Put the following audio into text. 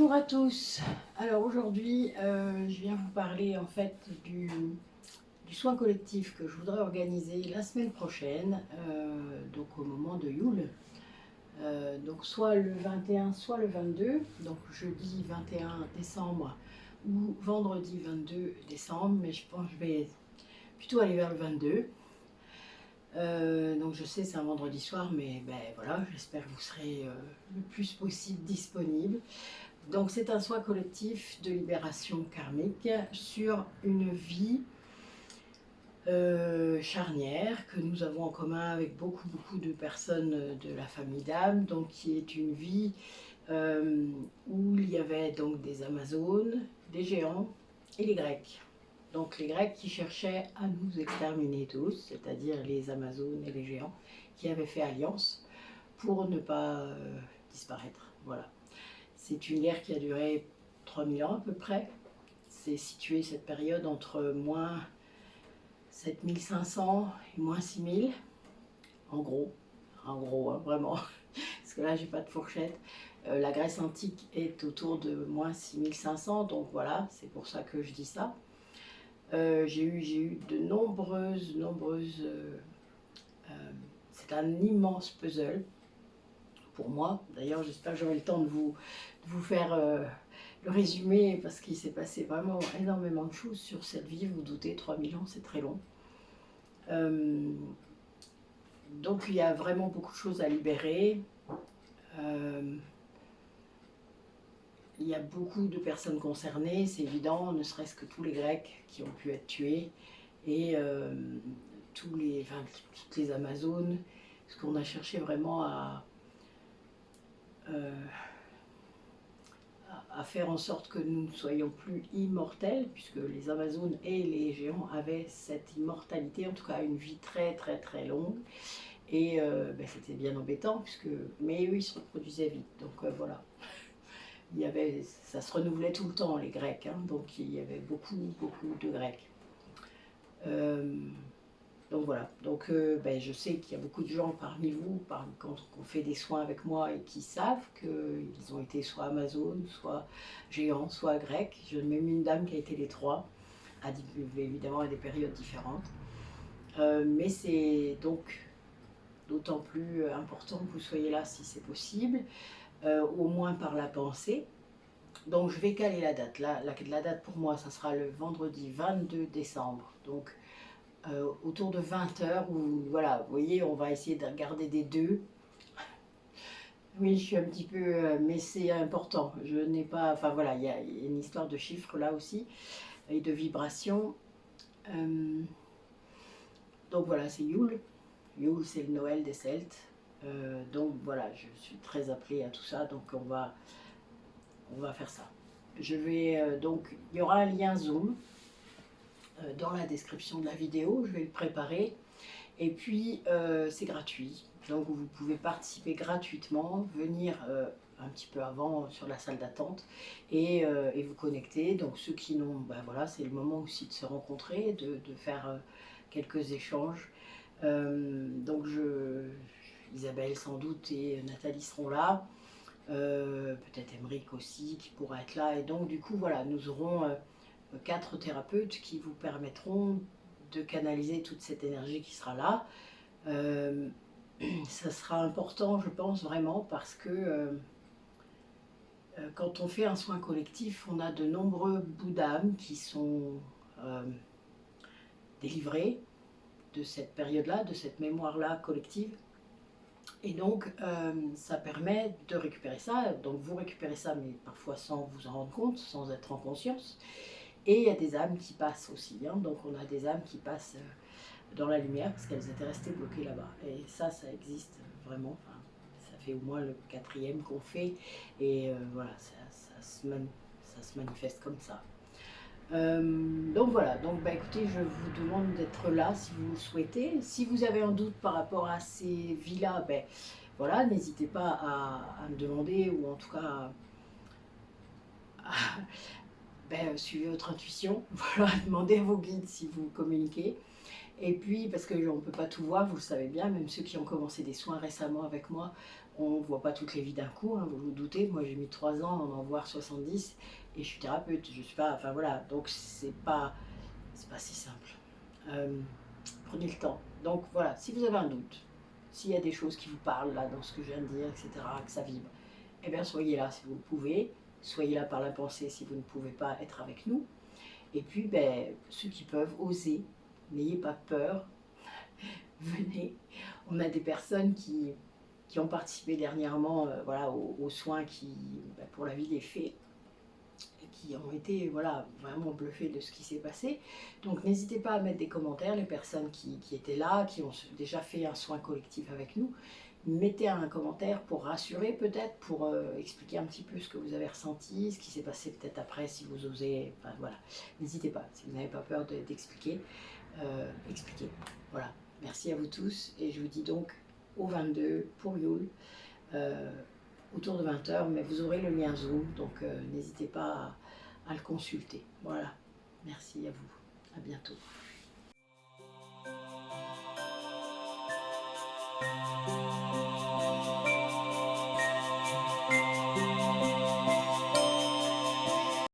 Bonjour à tous. Alors aujourd'hui, je viens vous parler en fait du soin collectif que je voudrais organiser la semaine prochaine, donc au moment de Yule. Donc soit le 21, soit le 22, donc jeudi 21 décembre ou vendredi 22 décembre, mais je pense que je vais plutôt aller vers le 22. Donc je sais c'est un vendredi soir, mais ben voilà, j'espère que vous serez le plus possible disponible. Donc c'est un soin collectif de libération karmique sur une vie charnière que nous avons en commun avec beaucoup de personnes de la famille d'âme, donc qui est une vie où il y avait donc des Amazones, des géants et les Grecs. Donc les Grecs qui cherchaient à nous exterminer tous, c'est-à-dire les Amazones et les géants qui avaient fait alliance pour ne pas disparaître. Voilà. C'est une guerre qui a duré 3000 ans à peu près. C'est situé cette période entre moins 7500 et moins 6000, en gros, hein, vraiment, parce que là j'ai pas de fourchette. La Grèce antique est autour de moins 6500, donc voilà, c'est pour ça que je dis ça. J'ai eu de nombreuses, c'est un immense puzzle pour moi. D'ailleurs, j'espère que j'aurai le temps de vous faire le résumé, parce qu'il s'est passé vraiment énormément de choses sur cette vie. Vous vous doutez, 3000 ans, c'est très long. Donc, il y a vraiment beaucoup de choses à libérer. Il y a beaucoup de personnes concernées, c'est évident, ne serait-ce que tous les Grecs qui ont pu être tués, et toutes les Amazones, parce qu'on a cherché vraiment à faire en sorte que nous ne soyons plus immortels, puisque les Amazones et les géants avaient cette immortalité, en tout cas une vie très longue, et c'était bien embêtant, mais eux ils se reproduisaient vite, donc voilà. Ça se renouvelait tout le temps les Grecs, hein, donc il y avait beaucoup de Grecs. Donc voilà, donc je sais qu'il y a beaucoup de gens parmi vous, quand on fait des soins avec moi, et qui savent qu'ils ont été soit Amazones, soit géants, soit grecs. J'ai même une dame qui a été les trois, évidemment à des périodes différentes. Mais c'est donc d'autant plus important que vous soyez là si c'est possible, au moins par la pensée. Donc je vais caler la date. La date pour moi, ça sera le vendredi 22 décembre. Donc autour de 20 h, où voilà, vous voyez, on va essayer de regarder des deux. Oui, je suis un petit peu, mais c'est important. Je n'ai pas, enfin voilà, il y a une histoire de chiffres là aussi, et de vibrations. Donc voilà, c'est Yule. Yule, c'est le Noël des Celtes. Donc voilà, je suis très appelée à tout ça, donc on va faire ça. Je vais donc, il y aura un lien Zoom dans la description de la vidéo, je vais le préparer. Et puis c'est gratuit, donc vous pouvez participer gratuitement, venir un petit peu avant sur la salle d'attente, et vous connecter. Donc ceux qui n'ont, voilà, c'est le moment aussi de se rencontrer, de faire quelques échanges. Donc Isabelle sans doute et Nathalie seront là, peut-être Émeric aussi qui pourra être là, et donc du coup voilà, nous aurons 4 thérapeutes qui vous permettront de canaliser toute cette énergie qui sera là. Ça sera important, je pense, vraiment, parce que quand on fait un soin collectif, on a de nombreux bouts d'âme qui sont délivrés de cette période-là, de cette mémoire-là collective. Et donc, ça permet de récupérer ça. Donc, vous récupérez ça, mais parfois sans vous en rendre compte, sans être en conscience. Et il y a des âmes qui passent aussi, hein. Donc, on a des âmes qui passent dans la lumière parce qu'elles étaient restées bloquées là-bas. Et ça existe vraiment. Enfin, ça fait au moins le 4e qu'on fait. Et voilà, ça se manifeste comme ça. Donc voilà, donc écoutez, je vous demande d'être là si vous le souhaitez. Si vous avez un doute par rapport à ces vies-là, voilà, n'hésitez pas à me demander, ou en tout cas suivez votre intuition. Voilà, demandez à vos guides si vous communiquez. Et puis, parce qu'on ne peut pas tout voir, vous le savez bien, même ceux qui ont commencé des soins récemment avec moi, on ne voit pas toutes les vies d'un coup, hein, vous vous doutez. Moi, j'ai mis 3 ans à en voir 70 et je suis thérapeute. Je suis pas, enfin voilà, donc c'est pas si simple. Prenez le temps. Donc voilà, si vous avez un doute, s'il y a des choses qui vous parlent là dans ce que je viens de dire, etc., que ça vibre, eh bien soyez là si vous le pouvez. Soyez là par la pensée si vous ne pouvez pas être avec nous. Et puis, ben, ceux qui peuvent, oser, n'ayez pas peur, venez. On a des personnes qui ont participé dernièrement voilà, aux soins ben, pour la vie des fées, et qui ont été voilà, vraiment bluffés de ce qui s'est passé. Donc n'hésitez pas à mettre des commentaires, les personnes qui étaient là, qui ont déjà fait un soin collectif avec nous. Mettez un commentaire pour rassurer peut-être, pour expliquer un petit peu ce que vous avez ressenti, ce qui s'est passé peut-être après si vous osez, enfin voilà, n'hésitez pas, si vous n'avez pas peur d'expliquer, expliquez. Voilà, merci à vous tous et je vous dis donc au 22 pour Yule, autour de 20 h, mais vous aurez le lien Zoom, donc n'hésitez pas à le consulter. Voilà, merci à vous, à bientôt.